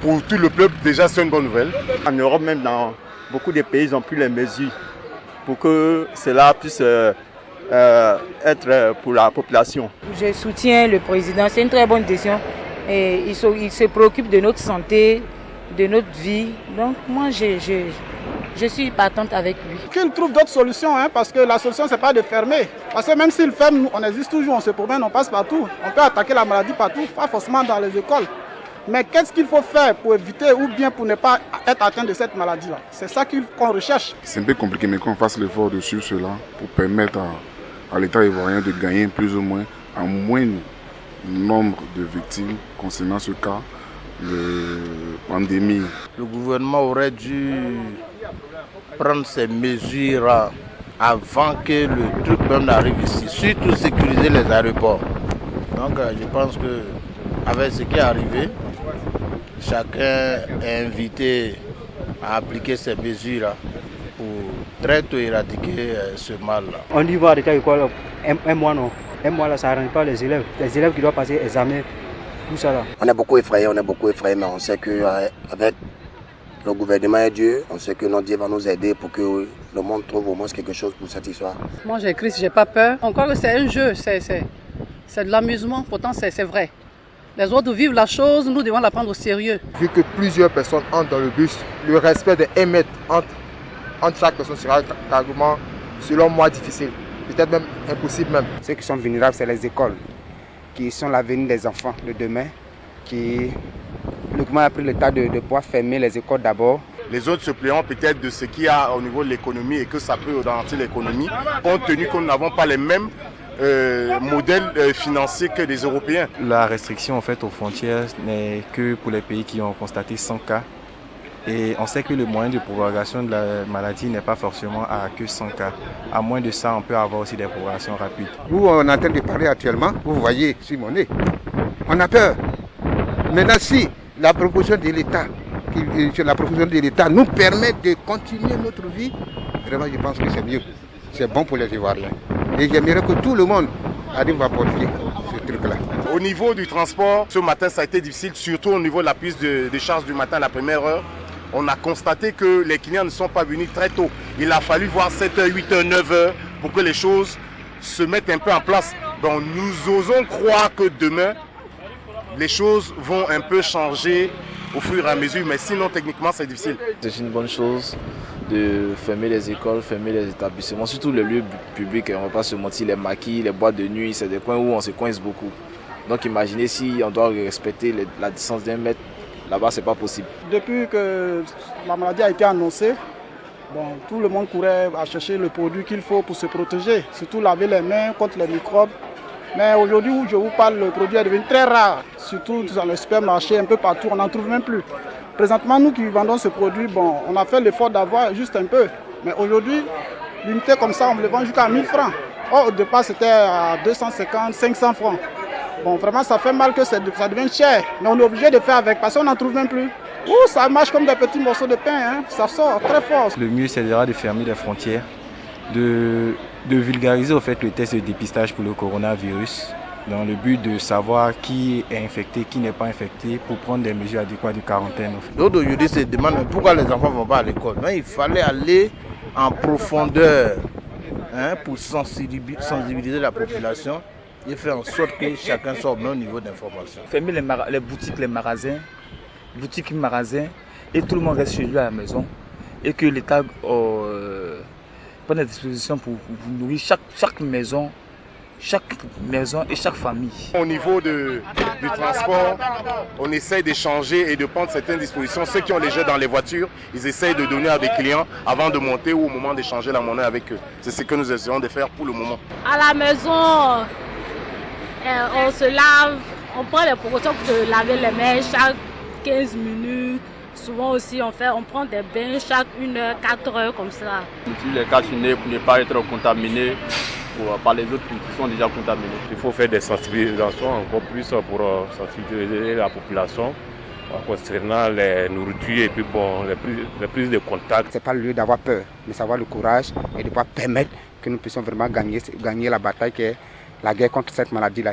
Pour tout le peuple, déjà, c'est une bonne nouvelle. En Europe, même dans beaucoup de pays, ils ont pris les mesures pour que cela puisse être pour la population. Je soutiens le président, c'est une très bonne décision. Et il se préoccupe de notre santé, de notre vie. Donc moi, je suis partante avec lui. Qu'il trouve d'autres solutions, parce que la solution, ce n'est pas de fermer. Parce que même s'il ferme, on existe toujours, on se promène, on passe partout. On peut attaquer la maladie partout, pas forcément dans les écoles. Mais qu'est-ce qu'il faut faire pour éviter ou bien pour ne pas être atteint de cette maladie-là? C'est ça qu'on recherche. C'est un peu compliqué, mais qu'on fasse l'effort de suivre cela pour permettre à l'État ivoirien de gagner plus ou moins un moindre nombre de victimes concernant ce cas de pandémie. Le gouvernement aurait dû prendre ces mesures avant que le truc même n'arrive ici, surtout sécuriser les aéroports. Donc je pense qu'avec ce qui est arrivé, chacun est invité à appliquer ces mesures pour très tôt éradiquer ce mal-là. On y va arrêter quoi un mois non. Un mois là, ça n'arrange pas les élèves. Les élèves qui doivent passer examen, tout ça là. On est beaucoup effrayés, mais on sait qu'avec le gouvernement et Dieu, on sait que notre Dieu va nous aider pour que le monde trouve au moins quelque chose pour cette histoire. Moi j'ai Christ, j'ai pas peur. Encore que c'est un jeu, c'est de l'amusement, pourtant c'est vrai. Les autres vivent la chose, nous devons la prendre au sérieux. Vu que plusieurs personnes entrent dans le bus, le respect de 1 mètre entre chaque personne sera carrément, selon moi, difficile. Peut-être même impossible même. Ceux qui sont vulnérables, c'est les écoles, qui sont l'avenir des enfants de demain. Le gouvernement a pris le temps de pouvoir fermer les écoles d'abord. Les autres se plaignent peut-être de ce qu'il y a au niveau de l'économie et que ça peut ralentir l'économie, compte tenu que nous n'avons pas les mêmes modèles financiers que les Européens. La restriction en fait, aux frontières n'est que pour les pays qui ont constaté 100 cas. Et on sait que le moyen de propagation de la maladie n'est pas forcément à que 100 cas. À moins de ça, on peut avoir aussi des propagations rapides. Nous, on est en train de parler actuellement, vous voyez sur mon nez. On a peur. Maintenant, si la proposition de l'État nous permet de continuer notre vie, vraiment, je pense que c'est mieux. C'est bon pour les Ivoiriens. Et j'aimerais que tout le monde arrive à porter ce truc-là. Au niveau du transport, ce matin, ça a été difficile, surtout au niveau de la piste de charge du matin, la première heure. On a constaté que les clients ne sont pas venus très tôt. Il a fallu voir 7h, 8h, 9h pour que les choses se mettent un peu en place. Donc nous osons croire que demain, les choses vont un peu changer au fur et à mesure, mais sinon techniquement c'est difficile. C'est une bonne chose de fermer les écoles, fermer les établissements, surtout les lieux publics. On ne va pas se mentir, les maquis, les boîtes de nuit, c'est des coins où on se coince beaucoup. Donc imaginez si on doit respecter la distance d'1 mètre. Là-bas, ce n'est pas possible. Depuis que la maladie a été annoncée, tout le monde courait à chercher le produit qu'il faut pour se protéger, surtout laver les mains contre les microbes. Mais aujourd'hui où je vous parle, le produit est devenu très rare, surtout dans les supermarchés, un peu partout, on n'en trouve même plus. Présentement, nous qui vendons ce produit, on a fait l'effort d'avoir juste un peu. Mais aujourd'hui, l'unité comme ça, on le vend jusqu'à 1000 francs. Or, au départ, c'était à 250, 500 francs. Vraiment, ça fait mal que ça devienne cher. Mais on est obligé de faire avec parce qu'on n'en trouve même plus. Ça marche comme des petits morceaux de pain, ça sort très fort. Le mieux, c'est de fermer les frontières, de vulgariser au fait le test de dépistage pour le coronavirus, dans le but de savoir qui est infecté, qui n'est pas infecté, pour prendre des mesures adéquates de quarantaine. D'autres aujourd'hui se demandent pourquoi les enfants ne vont pas à l'école. Il fallait aller en profondeur pour sensibiliser la population. Il fait en sorte que chacun soit au même niveau d'information. Fermer les boutiques, les magasins, et tout le monde reste chez lui à la maison. Et que l'État prenne des dispositions pour nourrir chaque maison et chaque famille. Au niveau du transport, on essaie d'échanger et de prendre certaines dispositions. Ceux qui ont les jets dans les voitures, ils essayent de donner à des clients avant de monter ou au moment d'échanger la monnaie avec eux. C'est ce que nous essayons de faire pour le moment. À la maison, on se lave, on prend les précautions pour se laver les mains chaque 15 minutes. Souvent aussi, on prend des bains chaque 1 heure, 4 heures comme ça. Utiliser les casques-nez pour ne pas être contaminé par les autres qui sont déjà contaminés. Il faut faire des sensibilisations encore plus pour sensibiliser la population concernant les nourritures et puis les prises de contact. Ce n'est pas le lieu d'avoir peur, mais savoir le courage et de pouvoir permettre que nous puissions vraiment gagner la bataille qui est la guerre contre cette maladie-là.